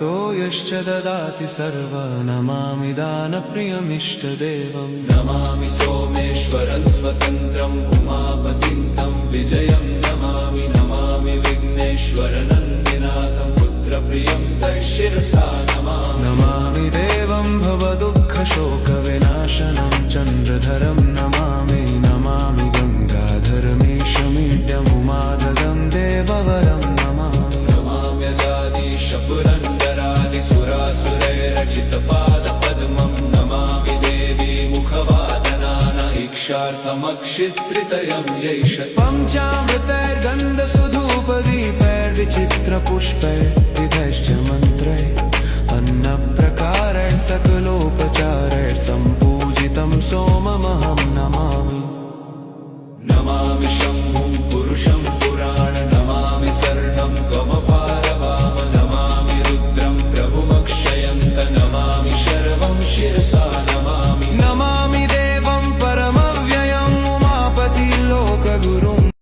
तो यश्च ददाति सर्व नमामि दानप्रियमिष्टदेवं नमामि सोमेश्वरं स्वतन्त्रम् उमापतिं तं विजयं नमामि नमामि विघ्नेश्वरनन्दिनाथं पुत्रप्रियं तं शिरसा नमामि देवं भवदुःखशोकविनाशनं चन्द्रधरं नमामि नमामि गङ्गाधरमीशमीड्यमुमाददं देववरं सुरासुरैरचितपादपद्मं नमामि देवी मुखवादनान इक्षार्थमक्षित्रितयं यैष पञ्चामृतैर्गन्धसुधूपदीपैर्विचित्रपुष्पैः